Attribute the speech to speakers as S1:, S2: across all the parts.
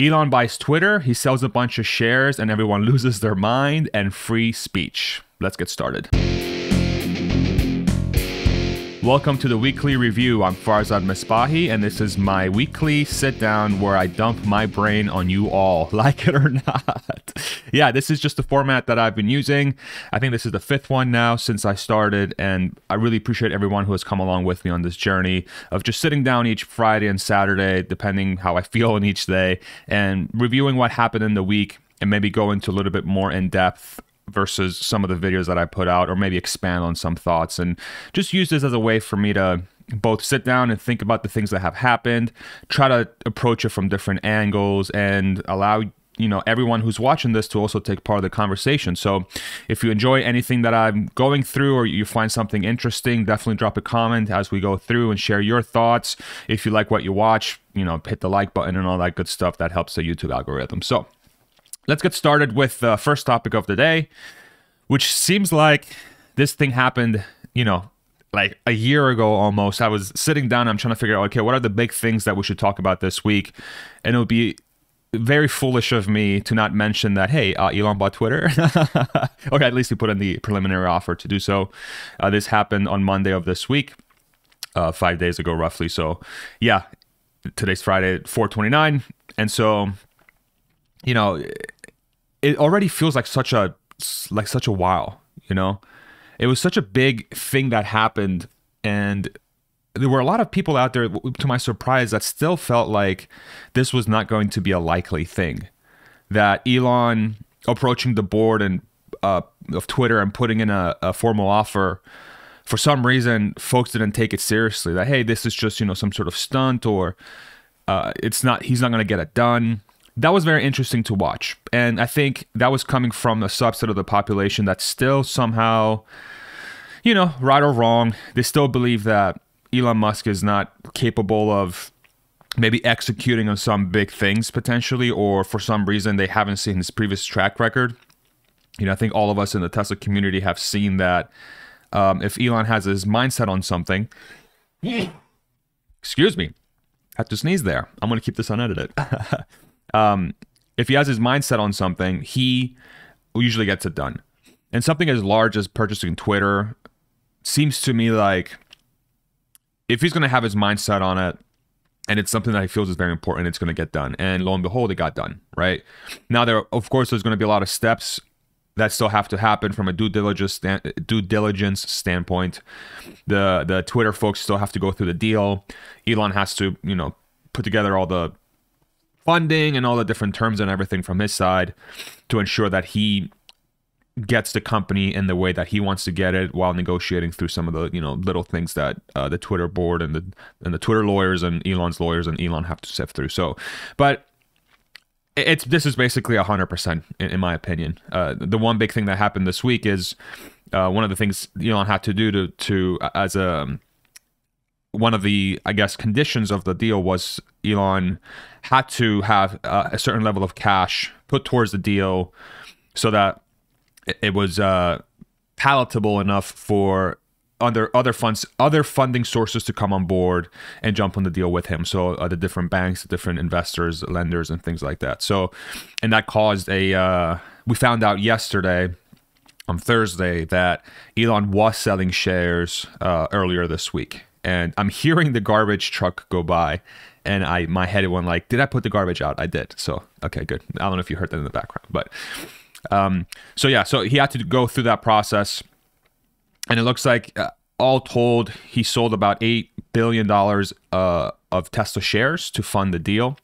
S1: Elon buys Twitter, he sells a bunch of shares, and everyone loses their mind, and free speech. Let's get started. Welcome to the weekly review. I'm Farzad Misbahi, and this is my weekly sit down where I dump my brain on you all, like it or not. Yeah, this is just the format that I've been using. I think this is the 5th one now since I started, and I really appreciate everyone who has come along with me on this journey of just sitting down each Friday and Saturday, depending how I feel in each day, and reviewing what happened in the week and maybe go into a little bit more in depth versus some of the videos that I put out, or maybe expand on some thoughts, and just use this as a way for me to both sit down and think about the things that have happened, try to approach it from different angles, and allow everyone who's watching this to also take part of the conversation. So if you enjoy anything that I'm going through, or you find something interesting, definitely drop a comment as we go through and share your thoughts. If you like what you watch, hit the like button and all that good stuff. That helps the YouTube algorithm. So let's get started with the first topic of the day, which seems like this thing happened, like a year ago almost. I was sitting down, I'm trying to figure out, okay, what are the big things that we should talk about this week? And it would be very foolish of me to not mention that, hey, Elon bought Twitter. Okay, at least he put in the preliminary offer to do so. This happened on Monday of this week, 5 days ago roughly. So yeah, today's Friday, 4/29. And so, it already feels like such a while, It was such a big thing that happened, and there were a lot of people out there, to my surprise, that still felt like this was not going to be a likely thing. That Elon approaching the board and of Twitter and putting in a formal offer, for some reason, folks didn't take it seriously. That, hey, this is just some sort of stunt, or he's not going to get it done. That was very interesting to watch. And I think that was coming from a subset of the population that still somehow, right or wrong, they still believe that Elon Musk is not capable of maybe executing on some big things potentially, or for some reason they haven't seen his previous track record. I think all of us in the Tesla community have seen that if Elon has his mindset on something, excuse me, had to sneeze there. I'm going to keep this unedited. If he has his mindset on something, he usually gets it done. And something as large as purchasing Twitter seems to me like, if he's going to have his mindset on it, and it's something that he feels is very important, it's going to get done. And lo and behold, it got done, right? Now, of course, there's going to be a lot of steps that still have to happen from a due diligence standpoint. The Twitter folks still have to go through the deal. Elon has to, put together all the funding and all the different terms and everything from his side to ensure that he gets the company in the way that he wants to get it, while negotiating through some of the little things that the Twitter board and the Twitter lawyers and Elon's lawyers and Elon have to sift through. So, but this is basically 100% in my opinion. The one big thing that happened this week is one of the things Elon had to do to as a one of the, I guess, conditions of the deal was Elon had to have a certain level of cash put towards the deal so that it was palatable enough for other funding sources to come on board and jump on the deal with him. So the different banks, the different investors, lenders, and things like that. So, and that caused we found out yesterday, on Thursday, that Elon was selling shares earlier this week. And I'm hearing the garbage truck go by, and my head went like, did I put the garbage out? I did. So, okay, good. I don't know if you heard that in the background, but so yeah, so he had to go through that process, and it looks like all told, he sold about $8 billion of Tesla shares to fund the deal.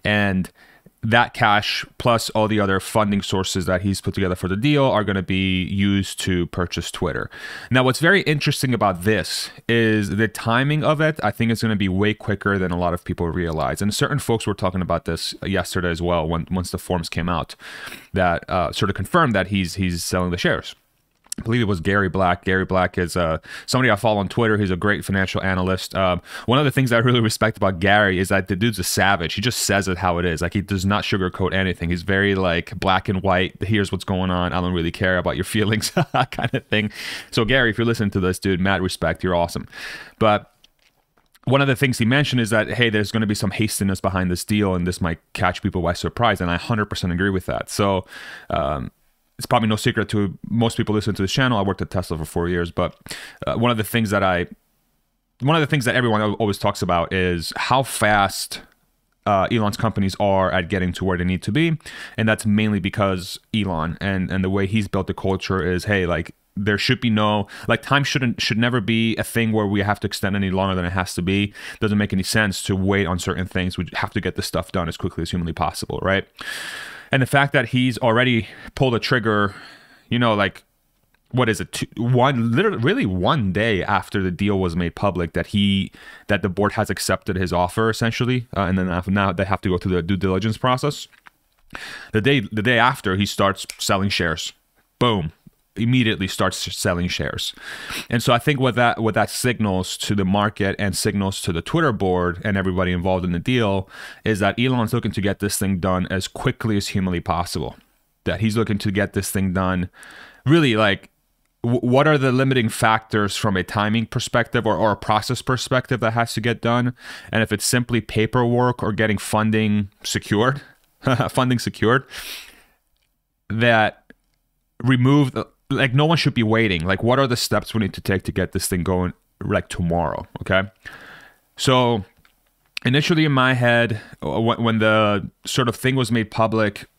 S1: And that cash plus all the other funding sources that he's put together for the deal are going to be used to purchase Twitter. Now, what's very interesting about this is the timing of it. I think it's going to be way quicker than a lot of people realize. And certain folks were talking about this yesterday as well, once the forms came out, that sort of confirmed that he's selling the shares. I believe it was Gary Black. Gary Black is somebody I follow on Twitter. He's a great financial analyst. One of the things I really respect about Gary is that the dude's a savage. He just says it how it is. Like, he does not sugarcoat anything. He's very like black and white. Here's what's going on. I don't really care about your feelings kind of thing. So Gary, if you're listening to this, dude, mad respect. You're awesome. But one of the things he mentioned is that, hey, there's going to be some hastiness behind this deal and this might catch people by surprise. And I 100% agree with that. So it's probably no secret to most people listening to this channel. I worked at Tesla for 4 years, but one of the things that everyone always talks about is how fast Elon's companies are at getting to where they need to be. And that's mainly because Elon and the way he's built the culture is, hey, like, there should be no, like, time should never be a thing where we have to extend any longer than it has to be. Doesn't make any sense to wait on certain things. We have to get this stuff done as quickly as humanly possible, right? And the fact that he's already pulled a trigger, you know, like, what is it? Literally one day after the deal was made public, that the board has accepted his offer essentially, and then now they have to go through the due diligence process. The day after, he starts selling shares. Boom. Immediately starts selling shares. And so I think what that signals to the market and signals to the Twitter board and everybody involved in the deal is that Elon's looking to get this thing done as quickly as humanly possible. That he's looking to get this thing done really, like, what are the limiting factors from a timing perspective or a process perspective that has to get done? And if it's simply paperwork or getting funding secured, that remove, like, no one should be waiting. Like, what are the steps we need to take to get this thing going, like, tomorrow? Okay. So initially in my head, when the sort of thing was made public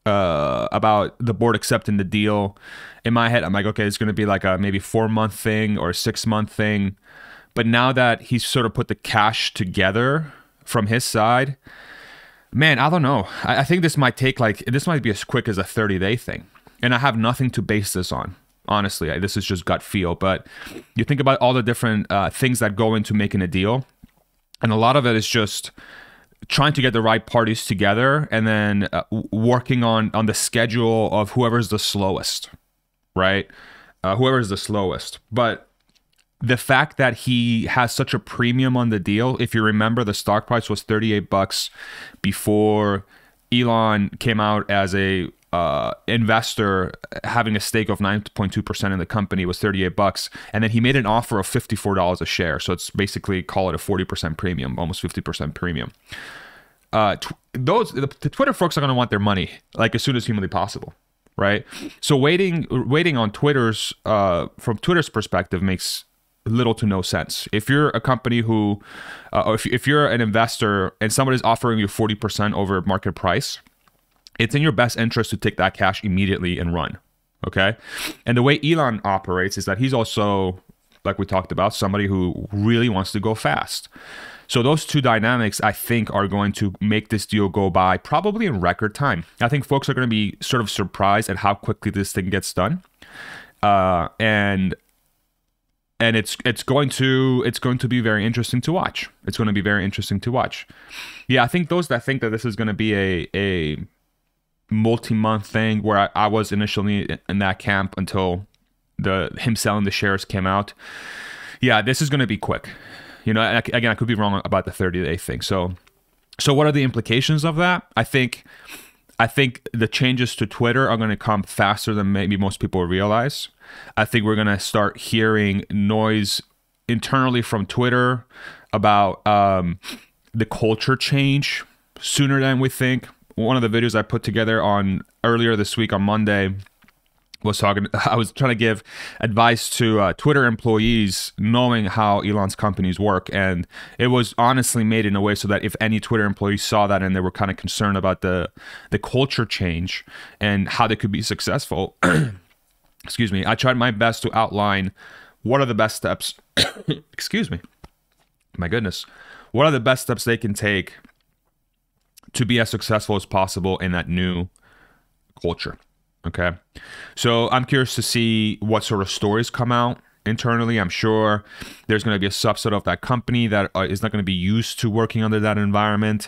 S1: about the board accepting the deal, in my head, I'm like, okay, it's going to be like a maybe 4-month thing or a 6-month thing. But now that he's sort of put the cash together from his side, man, I don't know. I think this might be as quick as a 30-day thing. And I have nothing to base this on. Honestly, this is just gut feel. But you think about all the different things that go into making a deal. And a lot of it is just trying to get the right parties together and then working on the schedule of whoever's the slowest, right? Whoever is the slowest. But the fact that he has such a premium on the deal, if you remember, the stock price was $38 before Elon came out as a investor, having a stake of 9.2% in the company, was $38, and then he made an offer of $54 a share. So it's basically, call it a 40% premium, almost 50% premium. The Twitter folks are going to want their money like as soon as humanly possible, right? So waiting on Twitter's from Twitter's perspective makes little to no sense. If you're a company who, or if you're an investor and somebody's offering you 40% over market price, it's in your best interest to take that cash immediately and run, okay? And the way Elon operates is that he's also, like we talked about, somebody who really wants to go fast. So those two dynamics, I think, are going to make this deal go by probably in record time. I think folks are going to be sort of surprised at how quickly this thing gets done, and it's going to be very interesting to watch. It's going to be very interesting to watch. Yeah, I think those that think that this is going to be a multi-month thing, where I was initially in that camp until him selling the shares came out. Yeah, this is going to be quick. You know, again, I could be wrong about the 30-day thing. So what are the implications of that? I think the changes to Twitter are going to come faster than maybe most people realize. I think we're going to start hearing noise internally from Twitter about the culture change sooner than we think. One of the videos I put together on earlier this week on Monday I was trying to give advice to Twitter employees, knowing how Elon's companies work. And it was honestly made in a way so that if any Twitter employees saw that and they were kind of concerned about the culture change and how they could be successful, excuse me, I tried my best to outline what are the best steps, excuse me, my goodness, what are the best steps they can take to be as successful as possible in that new culture. Okay. So I'm curious to see what sort of stories come out internally. I'm sure there's going to be a subset of that company that is not going to be used to working under that environment.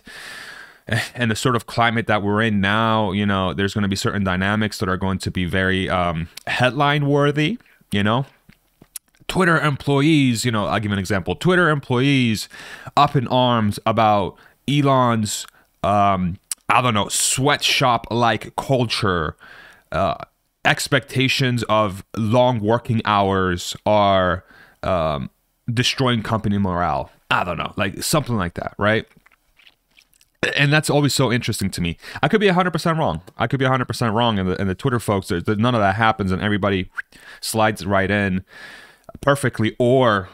S1: And the sort of climate that we're in now, you know, there's going to be certain dynamics that are going to be very headline worthy, you know. Twitter employees, you know, I'll give you an example. Twitter employees up in arms about Elon's, I don't know, sweatshop-like culture. Expectations of long working hours are destroying company morale. I don't know, like something like that, right? And that's always so interesting to me. I could be 100% wrong. I could be 100% wrong. And the Twitter folks, none of that happens, and everybody slides right in perfectly. Or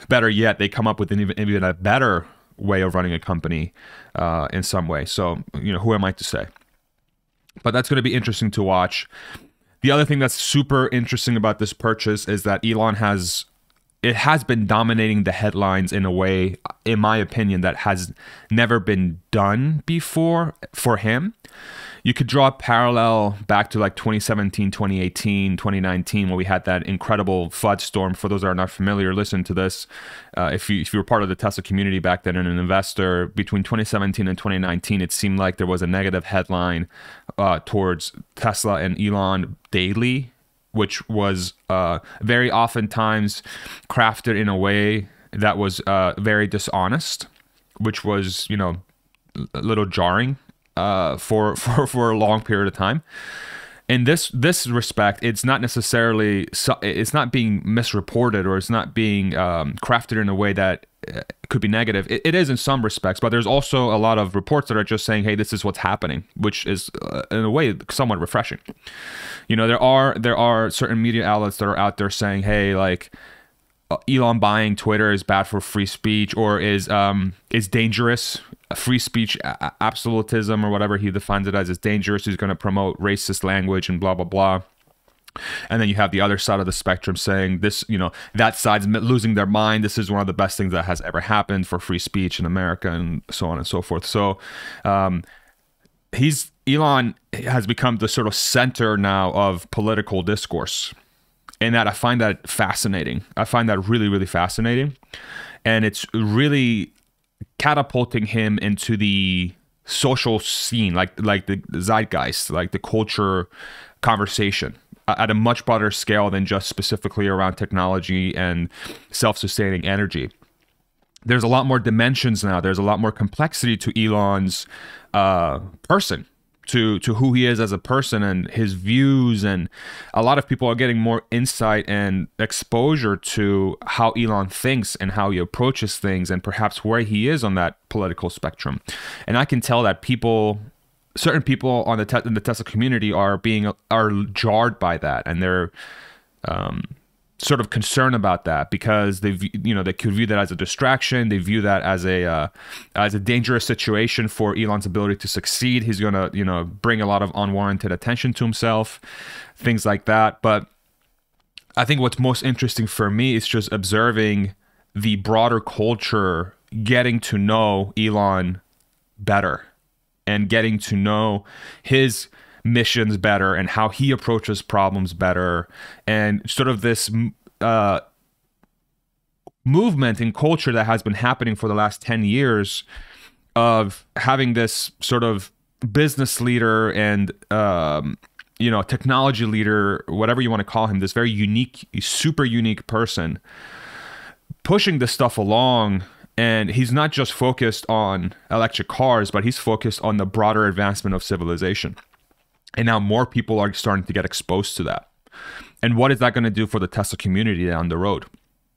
S1: better yet, they come up with an even a better way of running a company in some way. So, who am I to say? But that's going to be interesting to watch. The other thing that's super interesting about this purchase is that Elon has been dominating the headlines in a way, in my opinion, that has never been done before for him. You could draw a parallel back to like 2017, 2018, 2019, when we had that incredible FUD storm. For those that are not familiar, listen to this. If you were part of the Tesla community back then and an investor, between 2017 and 2019, it seemed like there was a negative headline towards Tesla and Elon daily, which was very oftentimes crafted in a way that was very dishonest, which was, a little jarring for a long period of time. In this respect, it's not necessarily, it's not being misreported, or it's not being crafted in a way that could be negative. It is in some respects, but there's also a lot of reports that are just saying, hey, this is what's happening, which is in a way somewhat refreshing. There are certain media outlets that are out there saying, hey, like Elon buying Twitter is bad for free speech, or is dangerous. Free speech absolutism, or whatever he defines it as, is dangerous. He's going to promote racist language and blah, blah, blah. And then you have the other side of the spectrum saying this, that side's losing their mind. This is one of the best things that has ever happened for free speech in America, and so on and so forth. So Elon has become the sort of center now of political discourse. And that I find that fascinating. I find that really, really fascinating. And it's really catapulting him into the social scene, like the zeitgeist, like the culture conversation, at a much broader scale than just specifically around technology and self-sustaining energy. There's a lot more dimensions now. There's a lot more complexity to Elon's person, to who he is as a person and his views. And a lot of people are getting more insight and exposure to how Elon thinks and how he approaches things, and perhaps where he is on that political spectrum. And I can tell that certain people in the Tesla community are jarred by that, and they're sort of concerned about that, because they could view that as a distraction. They view that as a dangerous situation for Elon's ability to succeed. He's going to bring a lot of unwarranted attention to himself, things like that. But I think what's most interesting for me is just observing the broader culture getting to know Elon better, and getting to know his missions better, and how he approaches problems better, and sort of this movement in culture that has been happening for the last 10 years of having this sort of business leader and technology leader, whatever you want to call him, this very unique, super unique person pushing this stuff along. And he's not just focused on electric cars, but he's focused on the broader advancement of civilization. And now more people are starting to get exposed to that. And what is that going to do for the Tesla community down the road?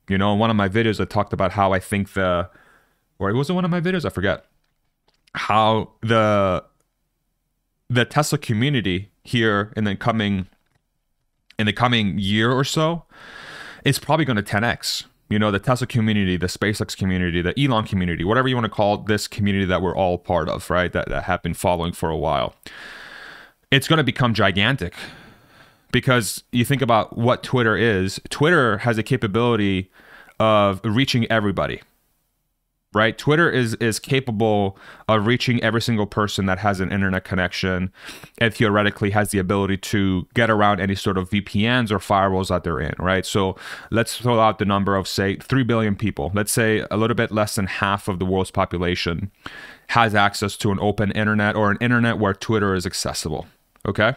S1: In one of my videos, I talked about how I think or it wasn't one of my videos, I forget, how the Tesla community here in the coming year or so is probably going to 10x. The Tesla community, the SpaceX community, the Elon community, whatever you want to call this community that we're all part of, right? That have been following for a while. It's going to become gigantic, because you think about what Twitter is. Twitter has a capability of reaching everybody, right? Twitter is capable of reaching every single person that has an internet connection, and theoretically has the ability to get around any sort of VPNs or firewalls that they're in, right? So let's throw out the number of, say, 3 billion people. Let's say a little bit less than half of the world's population has access to an open internet, or an internet where Twitter is accessible, okay?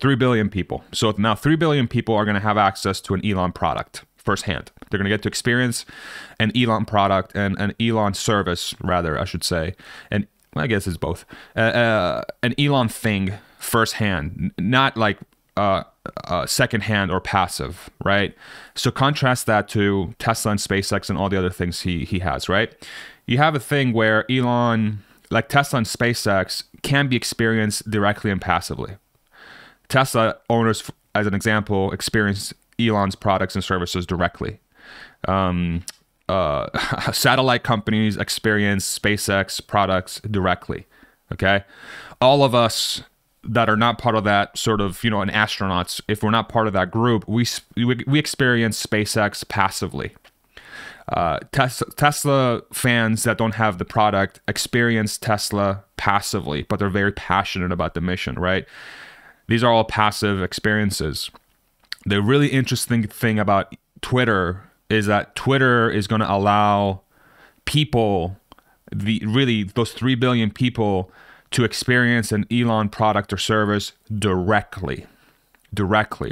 S1: 3 billion people. So now 3 billion people are going to have access to an Elon product firsthand. They're going to get to experience an Elon product and an Elon service, rather, I should say. And I guess it's both. An Elon thing firsthand, not like secondhand or passive, right? So contrast that to Tesla and SpaceX and all the other things he has, right? You have a thing where Elon, like Tesla and SpaceX, can be experienced directly and passively. Tesla owners, as an example, experience Elon's products and services directly. Satellite companies experience SpaceX products directly. Okay, all of us that are not part of that sort of, an astronauts, if we're not part of that group, we experience SpaceX passively. Tesla fans that don't have the product experience Tesla passively, but they're very passionate about the mission, right? These are all passive experiences. The really interesting thing about Twitter is that Twitter is going to allow people, those 3 billion people, to experience an Elon product or service directly,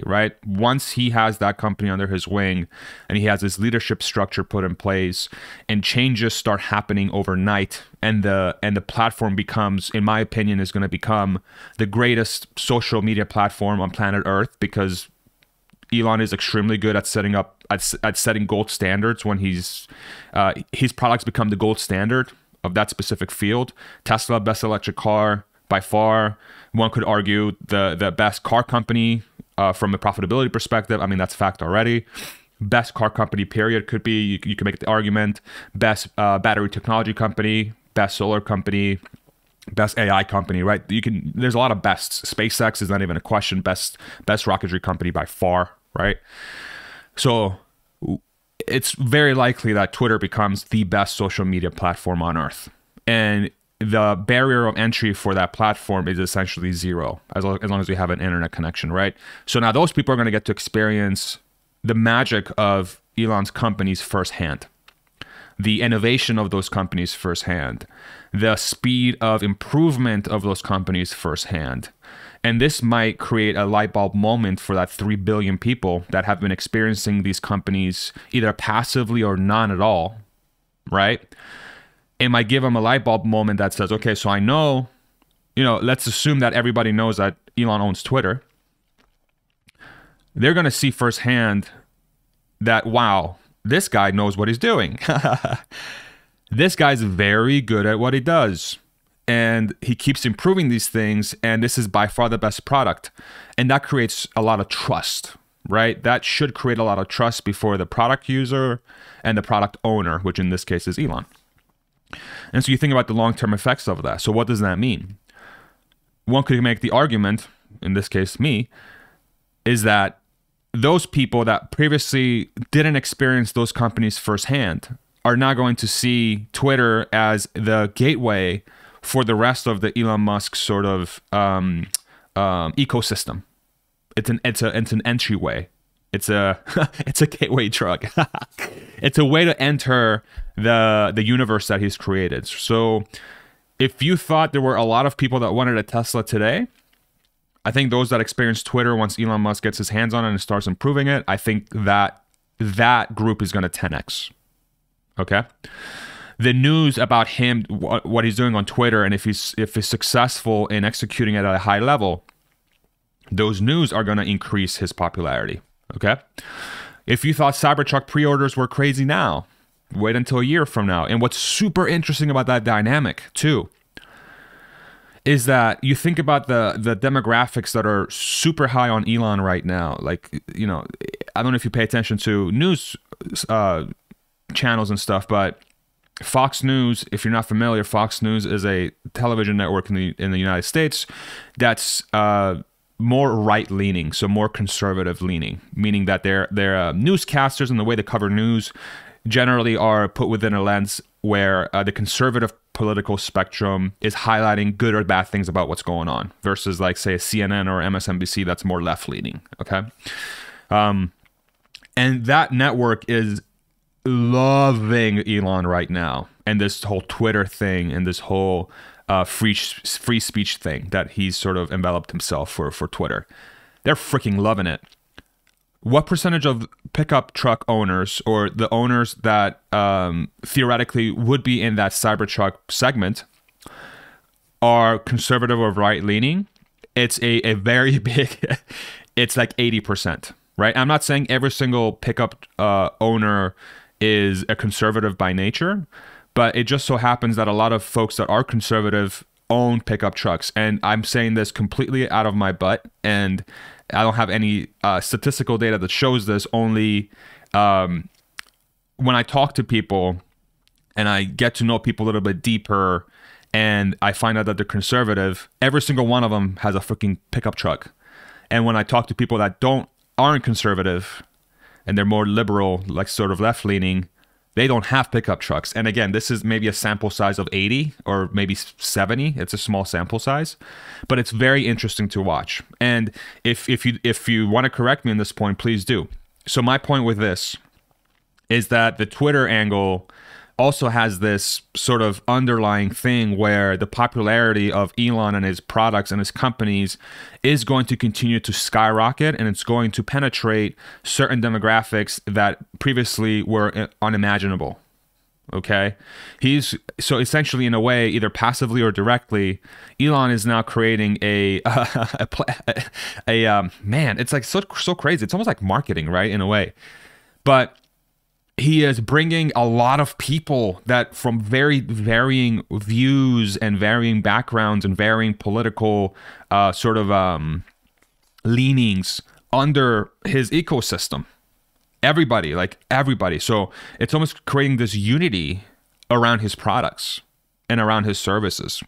S1: right? Once he has that company under his wing and he has his leadership structure put in place and changes start happening overnight, and the platform becomes, in my opinion, is going to become the greatest social media platform on planet Earth, because Elon is extremely good at setting gold standards when his products become the gold standard of that specific field. Tesla, best electric car by far. One could argue the best car company from a profitability perspective. I mean, that's fact already. Best car company, period, could be, you can make the argument. Best battery technology company, best solar company, best AI company, right? There's a lot of bests. SpaceX is not even a question. Best rocketry company by far, right? So it's very likely that Twitter becomes the best social media platform on Earth. And the barrier of entry for that platform is essentially zero, as long as you have an internet connection, right? So now those people are going to get to experience the magic of Elon's companies firsthand, the innovation of those companies firsthand, the speed of improvement of those companies firsthand. And this might create a light bulb moment for that 3 billion people that have been experiencing these companies either passively or none at all, right? It might give them a light bulb moment that says, okay, so I know, let's assume that everybody knows that Elon owns Twitter. They're going to see firsthand that, wow, this guy knows what he's doing. This guy's very good at what he does. And he keeps improving these things, and this is by far the best product. And that creates a lot of trust, right? That should create a lot of trust before the product user and the product owner, which in this case is Elon. And so you think about the long-term effects of that. So what does that mean? One could make the argument, in this case me, is that those people that previously didn't experience those companies firsthand are now going to see Twitter as the gateway for the rest of the Elon Musk sort of ecosystem. It's an entryway. It's a gateway drug. It's a way to enter the universe that he's created. So if you thought there were a lot of people that wanted a Tesla today, I think those that experience Twitter once Elon Musk gets his hands on it and starts improving it, I think that group is going to 10x. Okay? The news about him, what he's doing on Twitter, and if he's successful in executing it at a high level, those news are going to increase his popularity. Okay? If you thought Cybertruck pre-orders were crazy now, wait until a year from now. And what's super interesting about that dynamic too is that you think about the demographics that are super high on Elon right now. Like, I don't know if you pay attention to news channels and stuff, but Fox News, if you're not familiar, Fox News is a television network in the United States that's more right-leaning, so more conservative-leaning, meaning that their newscasters and the way they cover news generally are put within a lens where the conservative political spectrum is highlighting good or bad things about what's going on, versus like, say, a CNN or MSNBC that's more left-leaning, okay? And that network is loving Elon right now, and this whole Twitter thing and this whole free speech thing that he's sort of enveloped himself for Twitter. They're freaking loving it. What percentage of pickup truck owners, or the owners that theoretically would be in that Cybertruck segment, are conservative or right-leaning? It's a very big it's like 80%, right? I'm not saying every single pickup owner is a conservative by nature, but it just so happens that a lot of folks that are conservative own pickup trucks. And I'm saying this completely out of my butt, and I don't have any statistical data that shows this. Only when I talk to people and I get to know people a little bit deeper, and I find out that they're conservative, every single one of them has a freaking pickup truck. And when I talk to people that aren't conservative and they're more liberal, like sort of left-leaning, they don't have pickup trucks. And again, this is maybe a sample size of 80 or maybe 70. It's a small sample size, but it's very interesting to watch. And if you want to correct me on this point, please do. So my point with this is that the Twitter angle also has this sort of underlying thing where the popularity of Elon and his products and his companies is going to continue to skyrocket, and it's going to penetrate certain demographics that previously were unimaginable. Okay? So essentially, in a way, either passively or directly, Elon is now creating man, it's like so crazy. It's almost like marketing, right? In a way. But he is bringing a lot of people that from very varying views and varying backgrounds and varying political leanings under his ecosystem. Everybody. So it's almost creating this unity around his products and around his services.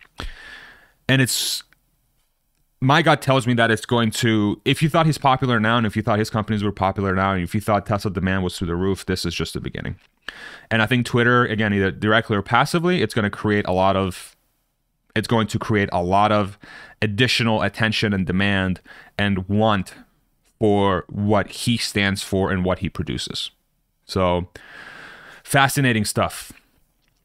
S1: And my gut tells me that it's going to, if you thought he's popular now, and if you thought his companies were popular now, and if you thought Tesla demand was through the roof, this is just the beginning. And I think Twitter, again, either directly or passively, it's going to create a lot of additional attention and demand and want for what he stands for and what he produces. So fascinating stuff.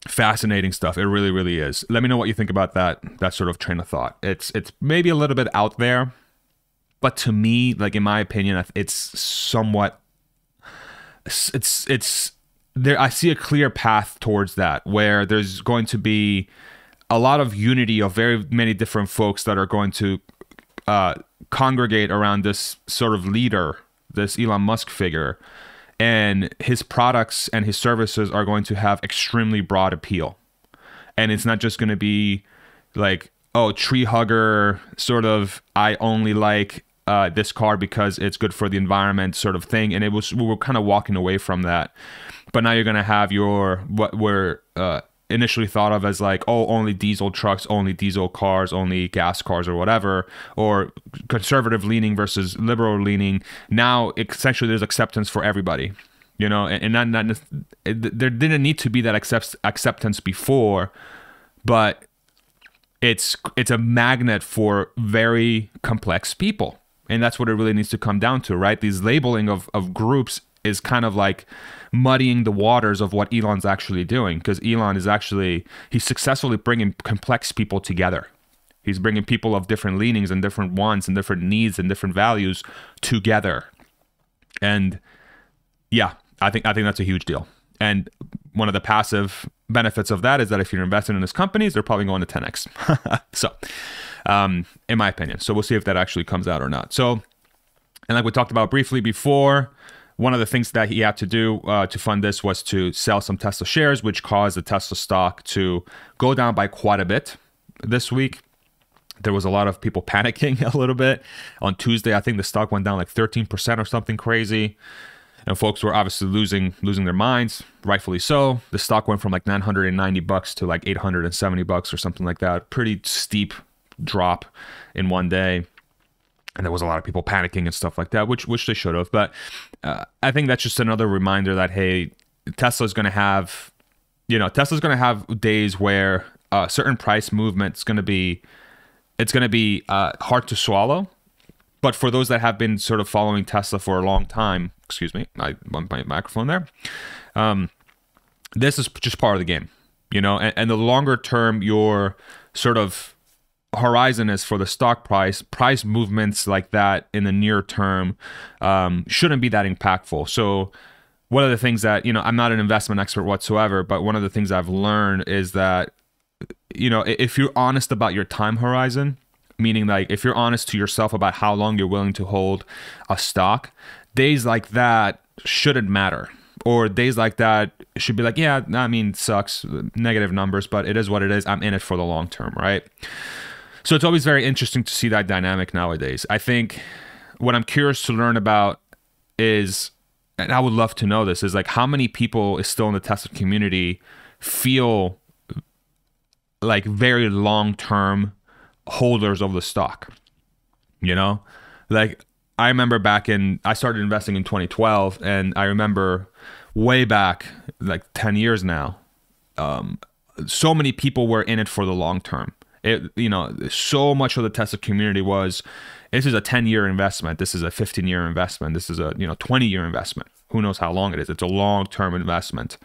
S1: Fascinating stuff. It really, really is. Let me know what you think about that sort of train of thought. It's maybe a little bit out there, but to me, like in my opinion, it's somewhat. It's there. I see a clear path towards that, where there's going to be a lot of unity of very many different folks that are going to congregate around this sort of leader, this Elon Musk figure. And his products and his services are going to have extremely broad appeal. And it's not just going to be like, oh, tree hugger, sort of, I only like this car because it's good for the environment sort of thing. And we were kind of walking away from that. But now you're going to have what we're initially thought of as like, oh, only diesel trucks, only diesel cars, only gas cars or whatever, or conservative leaning versus liberal leaning. Now, essentially, there's acceptance for everybody, and there didn't need to be that acceptance before, but it's a magnet for very complex people. And that's what it really needs to come down to, right? These labeling of groups is kind of like muddying the waters of what Elon's actually doing, because Elon is he's successfully bringing complex people together. He's bringing people of different leanings and different wants and different needs and different values together. And yeah, I think that's a huge deal. And one of the passive benefits of that is that if you're investing in his companies, they're probably going to 10x. So, in my opinion. So we'll see if that actually comes out or not. So, and like we talked about briefly before, one of the things that he had to do to fund this was to sell some Tesla shares, which caused the Tesla stock to go down by quite a bit this week. There was a lot of people panicking a little bit. On Tuesday, I think the stock went down like 13% or something crazy. And folks were obviously losing their minds, rightfully so. The stock went from like $990 to like $870 or something like that. Pretty steep drop in one day. And there was a lot of people panicking and stuff like that, which they should have. But I think that's just another reminder that, hey, Tesla's going to have days where certain price movement is going to be hard to swallow. But for those that have been sort of following Tesla for a long time, excuse me, I bumped my microphone there. This is just part of the game, and the longer term your sort of horizon is for the stock price movements like that in the near term shouldn't be that impactful. So one of the things that, I'm not an investment expert whatsoever, but one of the things I've learned is that, if you're honest about your time horizon, meaning like if you're honest to yourself about how long you're willing to hold a stock, days like that shouldn't matter. Or days like that should be like, yeah, I mean, sucks, negative numbers, but it is what it is. I'm in it for the long term, right? So it's always very interesting to see that dynamic nowadays. I think what I'm curious to learn about is, and I would love to know this, is like how many people is still in the Tesla community feel like very long-term holders of the stock, you know? Like I remember I started investing in 2012, and I remember way back, like 10 years now, so many people were in it for the long term. So much of the Tesla community was, this is a 10-year investment, this is a 15-year investment, this is a 20-year investment. Who knows how long it is? It's a long-term investment.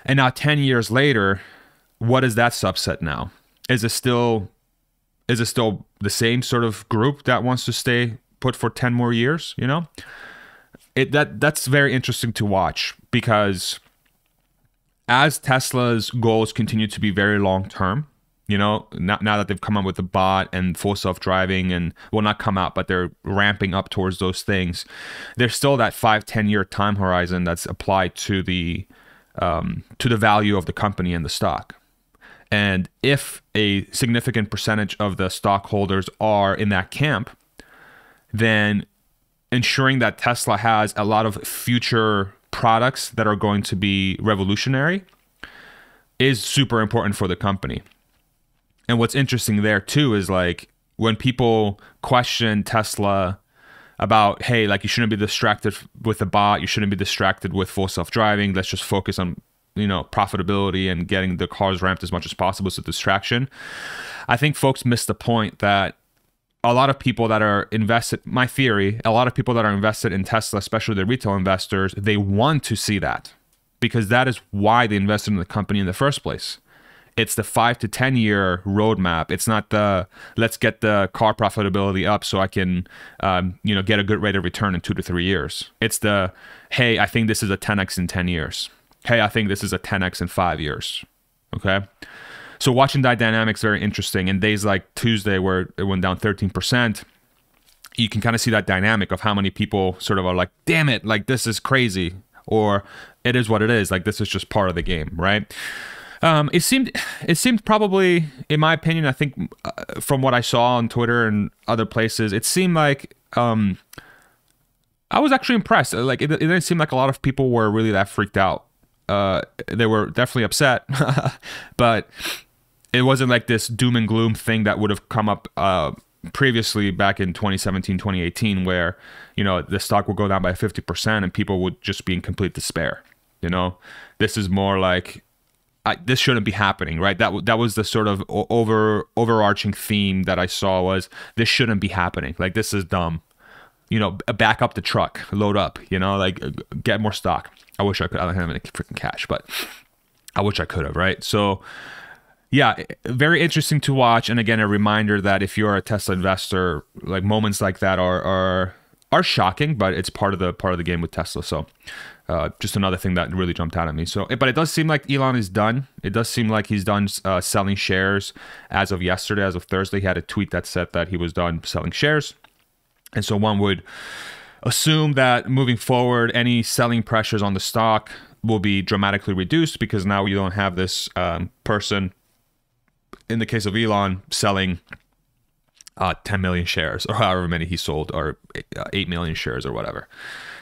S1: And now 10 years later, what is that subset now? Is it still the same sort of group that wants to stay put for 10 more years? That's very interesting to watch, because as Tesla's goals continue to be very long-term, now that they've come up with the bot and full self-driving, and not come out, but they're ramping up towards those things, there's still that 5-10 year time horizon that's applied to the value of the company and the stock. And if a significant percentage of the stockholders are in that camp, then ensuring that Tesla has a lot of future products that are going to be revolutionary is super important for the company. And what's interesting there too is like when people question Tesla about, hey, like you shouldn't be distracted with the bot, you shouldn't be distracted with full self-driving, let's just focus on profitability and getting the cars ramped as much as possible as a distraction. I think folks miss the point that a lot of people that are invested, my theory, a lot of people that are invested in Tesla, especially the retail investors, they want to see that, because that is why they invested in the company in the first place. It's the 5 to 10 year roadmap. It's not the let's get the car profitability up so I can get a good rate of return in 2 to 3 years. It's the, hey, I think this is a 10x in 10 years. Hey, I think this is a 10x in 5 years. Okay. So watching that dynamic is very interesting. And days like Tuesday, where it went down 13%, you can kind of see that dynamic of how many people sort of are like, damn it, like this is crazy, or it is what it is. Like this is just part of the game, right? It seemed probably, in my opinion, I think from what I saw on Twitter and other places, it seemed like I was actually impressed. Like it didn't seem like a lot of people were really that freaked out. They were definitely upset, but it wasn't like this doom and gloom thing that would have come up previously back in 2017, 2018, where the stock would go down by 50% and people would just be in complete despair. This is more like, this shouldn't be happening, right? That was the sort of overarching theme that I saw, was this shouldn't be happening. Like this is dumb. Back up the truck, load up. Like get more stock. I wish I could. I don't have any freaking cash, but I wish I could have, right? So yeah, very interesting to watch. And again, a reminder that if you're a Tesla investor, like moments like that are shocking, but it's part of the game with Tesla. So just another thing that really jumped out at me. So, but it does seem like Elon is done. It does seem like he's done selling shares as of yesterday, as of Thursday. He had a tweet that said that he was done selling shares. And so one would assume that moving forward, any selling pressures on the stock will be dramatically reduced, because now you don't have this person, in the case of Elon, selling 10 million shares or however many he sold, or 8 million shares or whatever.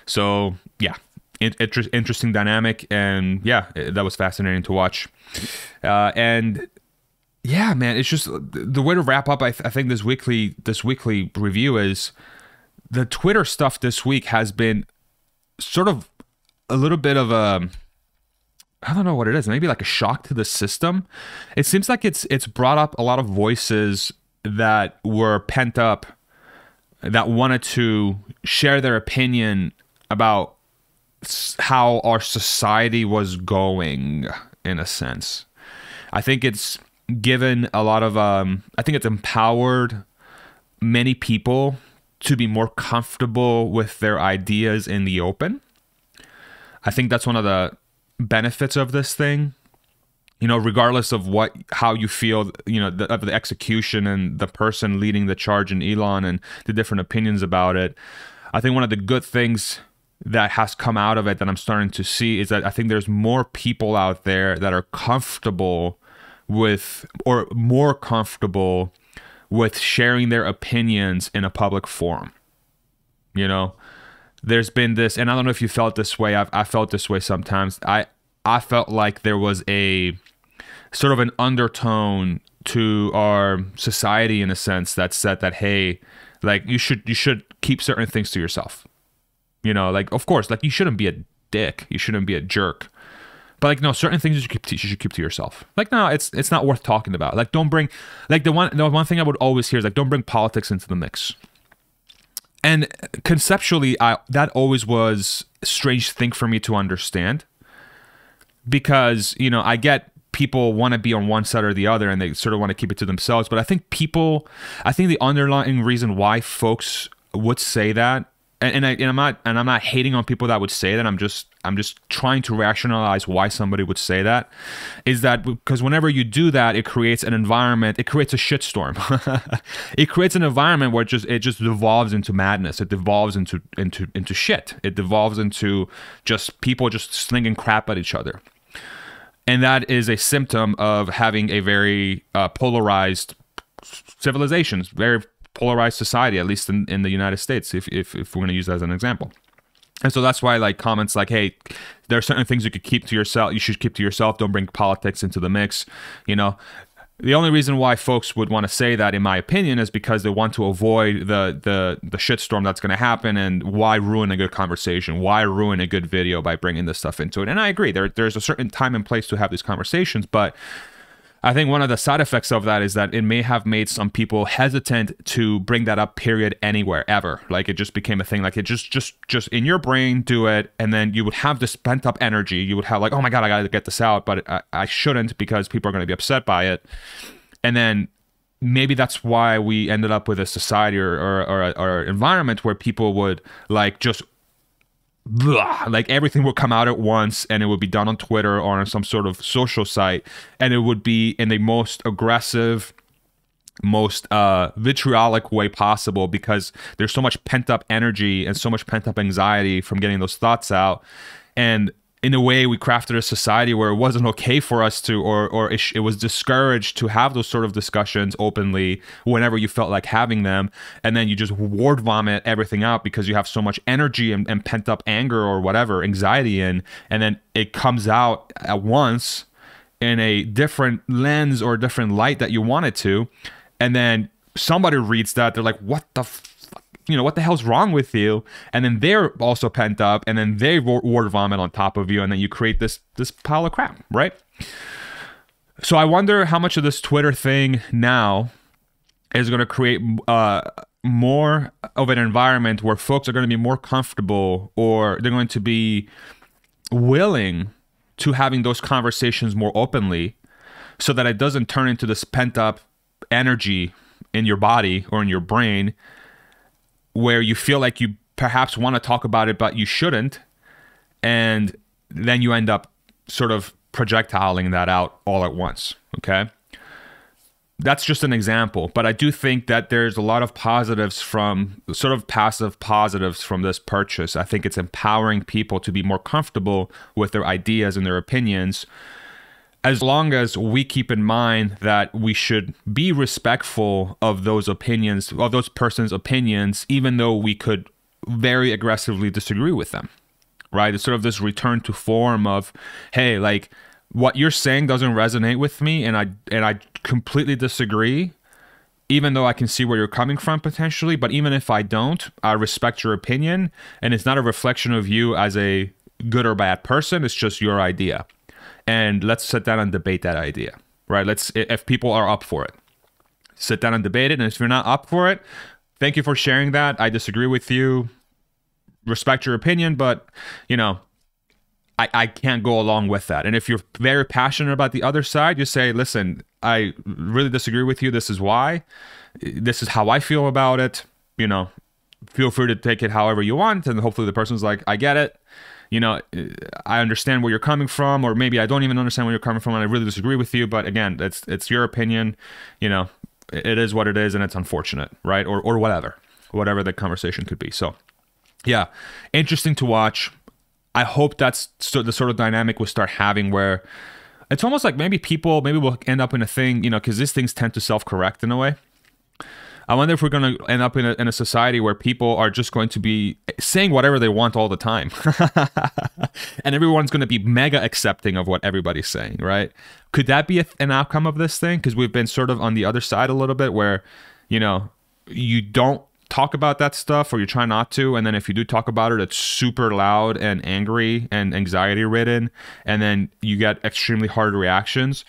S1: So yeah, interesting dynamic. And yeah, that was fascinating to watch. And yeah, man, it's just the way to wrap up. I think this weekly review is the Twitter stuff this week has been sort of a little bit of a, I don't know what it is, maybe like a shock to the system. It seems like it's brought up a lot of voices that were pent up, that wanted to share their opinion about how our society was going, in a sense. I think it's given a lot of, I think it's empowered many people to be more comfortable with their ideas in the open. I think that's one of the benefits of this thing. regardless of how you feel, of the execution and the person leading the charge in Elon and the different opinions about it. I think one of the good things that has come out of it that I'm starting to see is that I think there's more people out there that are comfortable with, or more comfortable with, sharing their opinions in a public forum. There's been this, and I don't know if you felt this way. I felt this way sometimes. I felt like there was a sort of an undertone to our society, in a sense, that said that, hey, like, you should keep certain things to yourself. Like, of course, like, you shouldn't be a dick, you shouldn't be a jerk, but like, no, certain things you should keep to yourself. Like, no, it's not worth talking about. Like, don't bring, like, the one thing I would always hear is like, don't bring politics into the mix. And conceptually, that always was a strange thing for me to understand, because I get people want to be on one side or the other, and they sort of want to keep it to themselves. But I think the underlying reason why folks would say that, and I'm not hating on people that would say that. I'm just trying to rationalize why somebody would say that, is that because whenever you do that, it creates an environment. It creates a shitstorm. It creates an environment where it just devolves into madness. It devolves into shit. It devolves into just people just slinging crap at each other. And that is a symptom of having a very polarized civilizations, very polarized society, at least in the United States, if we're going to use that as an example. And so that's why, like, comments like, hey, there are certain things you could keep to yourself. You should keep to yourself. Don't bring politics into the mix. The only reason why folks would want to say that, in my opinion, is because they want to avoid the shitstorm that's going to happen. And why ruin a good conversation? Why ruin a good video by bringing this stuff into it? And I agree, there's a certain time and place to have these conversations, but I think one of the side effects of that is that it may have made some people hesitant to bring that up, period, anywhere, ever. Like, it just became a thing. Like, it just in your brain, do it, and then you would have this pent up energy. You would have like, oh my God, I got to get this out, but I shouldn't, because people are going to be upset by it. And then maybe that's why we ended up with a society or environment where people would like just like everything would come out at once, and it would be done on Twitter or on some sort of social site, and it would be in the most aggressive, most vitriolic way possible, because there's so much pent-up energy and so much pent-up anxiety from getting those thoughts out. And in a way, we crafted a society where it wasn't okay for us to, or it was discouraged to have those sort of discussions openly whenever you felt like having them. And then you just word vomit everything out because you have so much energy and pent up anger or whatever, anxiety in. And then it comes out at once in a different lens or a different light that you want it to. And then somebody reads that, they're like, what the what the hell's wrong with you? And then they're also pent up, and then they word vomit on top of you, and then you create this pile of crap, right? So I wonder how much of this Twitter thing now is going to create more of an environment where folks are going to be more comfortable, or they're going to be willing to having those conversations more openly, so that it doesn't turn into this pent up energy in your body or in your brain, where you feel like you perhaps want to talk about it, but you shouldn't. And then you end up sort of projectiling that out all at once. Okay. That's just an example, but I do think that there's a lot of positives from sort of passive positives from this purchase. I think it's empowering people to be more comfortable with their ideas and their opinions, as long as we keep in mind that we should be respectful of those opinions, of those person's opinions, even though we could very aggressively disagree with them, right? It's sort of this return to form of, hey, like, what you're saying doesn't resonate with me, and I completely disagree, even though I can see where you're coming from potentially. But even if I don't, I respect your opinion, and it's not a reflection of you as a good or bad person. It's just your idea. And let's sit down and debate that idea, right? If people are up for it, sit down and debate it. And if you're not up for it, thank you for sharing that. I disagree with you. Respect your opinion, but, I can't go along with that. And if you're very passionate about the other side, you say, listen, I really disagree with you. This is why. This is how I feel about it. Feel free to take it however you want. And hopefully the person's like, I get it. I understand where you're coming from, or maybe I don't even understand where you're coming from, and I really disagree with you. But again, it's your opinion. It is what it is, and it's unfortunate, right? Or whatever the conversation could be. So, yeah, interesting to watch. I hope that's the sort of dynamic we'll start having where it's almost like maybe we'll end up in a thing, because these things tend to self-correct in a way. I wonder if we're going to end up in a society where people are just going to be saying whatever they want all the time. And everyone's going to be mega accepting of what everybody's saying, right? Could that be an outcome of this thing? Because we've been sort of on the other side a little bit where, you don't talk about that stuff, or you try not to, and then if you do talk about it, it's super loud and angry and anxiety ridden, and then you get extremely hard reactions.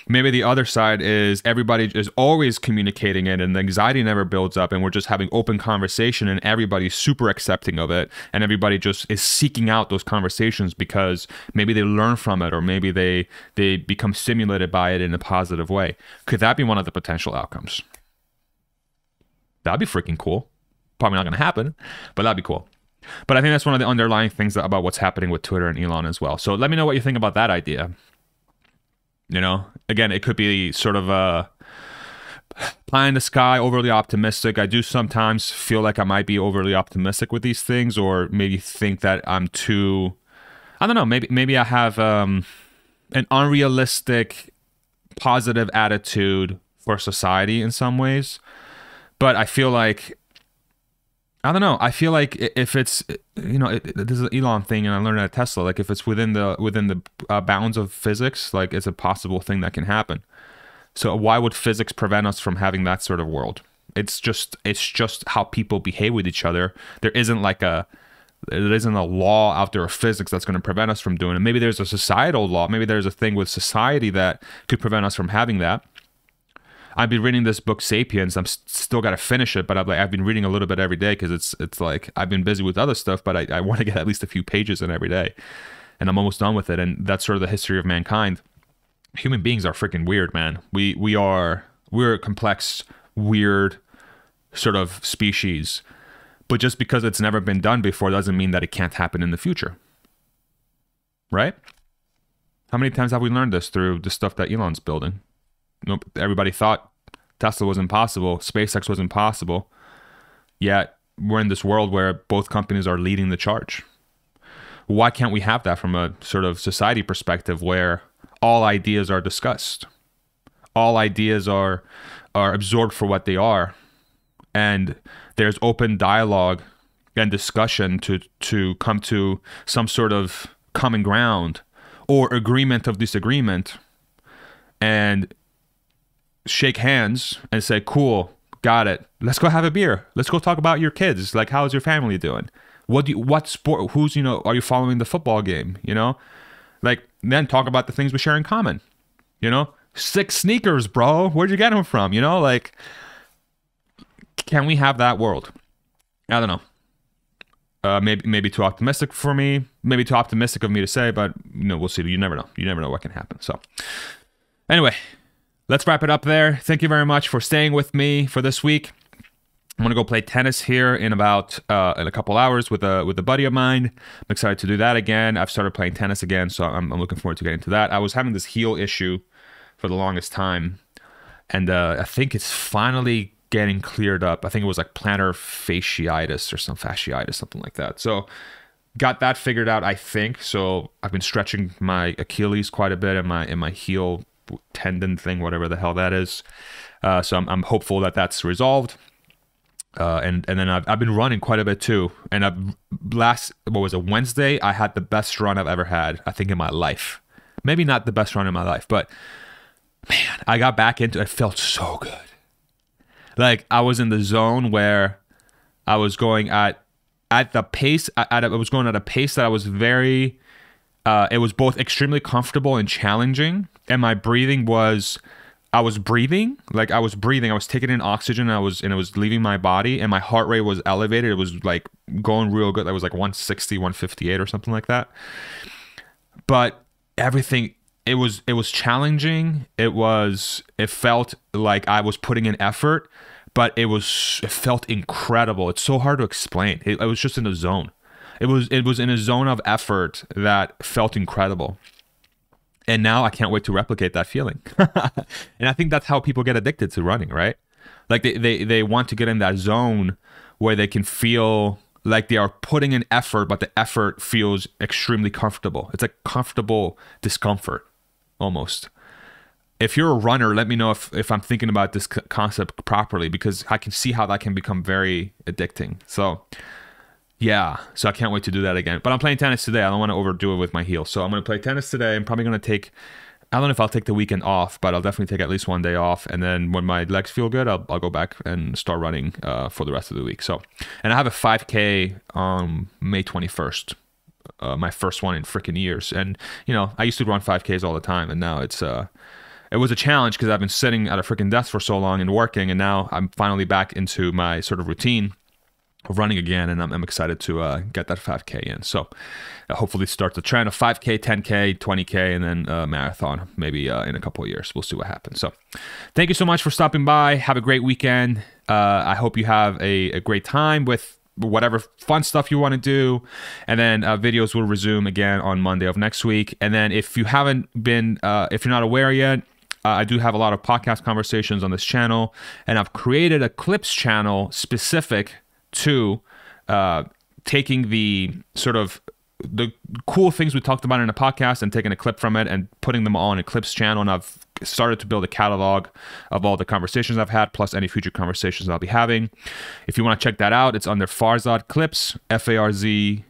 S1: Maybe the other side is everybody is always communicating it, and the anxiety never builds up, and we're just having open conversation, and everybody's super accepting of it, and everybody just is seeking out those conversations because maybe they learn from it, or maybe they become stimulated by it in a positive way. Could that be one of the potential outcomes? That'd be freaking cool. Probably not going to happen, but that'd be cool. But I think that's one of the underlying things about what's happening with Twitter and Elon as well. So let me know what you think about that idea. Again, it could be sort of a pie in the sky, overly optimistic. I do sometimes feel like I might be overly optimistic with these things, or maybe think that I'm too, I don't know, maybe I have an unrealistic positive attitude for society in some ways. But I feel like, I don't know. I feel like if it's, this is an Elon thing, and I learned at Tesla, like if it's within the bounds of physics, like it's a possible thing that can happen. So why would physics prevent us from having that sort of world? It's just how people behave with each other. There isn't a law out there of physics that's going to prevent us from doing it. Maybe there's a societal law. Maybe there's a thing with society that could prevent us from having that. I've been reading this book, Sapiens. I'm still got to finish it, but I've been reading a little bit every day because it's like I've been busy with other stuff, but I want to get at least a few pages in every day, and I'm almost done with it. And that's sort of the history of mankind. Human beings are freaking weird, man. We're a complex, weird sort of species, but just because it's never been done before doesn't mean that it can't happen in the future, right? How many times have we learned this through the stuff that Elon's building? Everybody thought Tesla was impossible, SpaceX was impossible, yet we're in this world where both companies are leading the charge. Why can't we have that from a sort of society perspective where all ideas are discussed, all ideas are absorbed for what they are, and there's open dialogue and discussion to come to some sort of common ground or agreement of disagreement, and shake hands and say, cool, got it. Let's go have a beer. Let's go talk about your kids. Like, how's your family doing? What sport, are you following the football game? Like, then talk about the things we share in common. 6 sneakers, bro. Where'd you get them from? Like, can we have that world? I don't know. Maybe too optimistic for me. Maybe too optimistic of me to say, but we'll see. You never know. You never know what can happen. So anyway, let's wrap it up there. Thank you very much for staying with me for this week. I'm gonna go play tennis here in about in a couple hours with a buddy of mine. I'm excited to do that again. I've started playing tennis again, so I'm looking forward to getting to that. I was having this heel issue for the longest time, and I think it's finally getting cleared up. I think it was like plantar fasciitis or some fasciitis, something like that. So got that figured out, I think. So I've been stretching my Achilles quite a bit in my heel tendon thing, whatever the hell that is. So I'm hopeful that that's resolved. And then I've been running quite a bit too. And Wednesday, I had the best run I've ever had, I think, in my life. Maybe not the best run in my life, but man, I got back into it. It felt so good. Like I was in the zone where I was going at the pace. I was going at a pace that I was very. It was both extremely comfortable and challenging, and my breathing was. I was breathing. I was taking in oxygen. And it was leaving my body, and my heart rate was elevated. It was like going real good. That was like 160, 158 or something like that. But everything, it was challenging. It felt like I was putting in effort, but it felt incredible. It's so hard to explain. I was just in the zone. It was in a zone of effort that felt incredible. And now I can't wait to replicate that feeling. And I think that's how people get addicted to running, right? Like they want to get in that zone where they can feel like they are putting in effort, but the effort feels extremely comfortable. It's like comfortable discomfort almost. If you're a runner, let me know if I'm thinking about this concept properly, because I can see how that can become very addicting. So yeah, so I can't wait to do that again. But I'm playing tennis today. I don't want to overdo it with my heel. So I'm going to play tennis today. I'm probably going to take, I don't know if I'll take the weekend off, but I'll definitely take at least one day off. And then when my legs feel good, I'll go back and start running for the rest of the week. So, and I have a 5K on May 21st, my first one in freaking years. And, you know, I used to run 5Ks all the time. And now it was a challenge because I've been sitting at a freaking desk for so long and working. And now I'm finally back into my sort of routine of running again, and I'm excited to get that 5K in. So hopefully start the trend of 5K, 10K, 20K, and then marathon maybe in a couple of years. We'll see what happens. So thank you so much for stopping by. Have a great weekend. I hope you have a great time with whatever fun stuff you want to do. And then videos will resume again on Monday of next week. And then if you haven't been, if you're not aware yet, I do have a lot of podcast conversations on this channel, and I've created a clips channel specific to taking the sort of the cool things we talked about in a podcast and taking a clip from it and putting them on a clips channel. And I've started to build a catalog of all the conversations I've had, plus any future conversations I'll be having. If you want to check that out, it's under Farzad Clips, Farzad.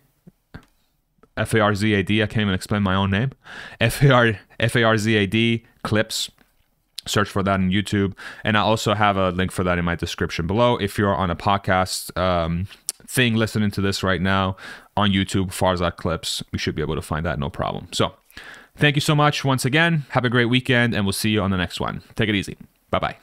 S1: I can't even explain my own name. Farzad Clips. Search for that on YouTube. And I also have a link for that in my description below. If you're on a podcast thing listening to this right now on YouTube, Farzad Clips, we should be able to find that, no problem. So thank you so much once again. Have a great weekend, and we'll see you on the next one. Take it easy. Bye-bye.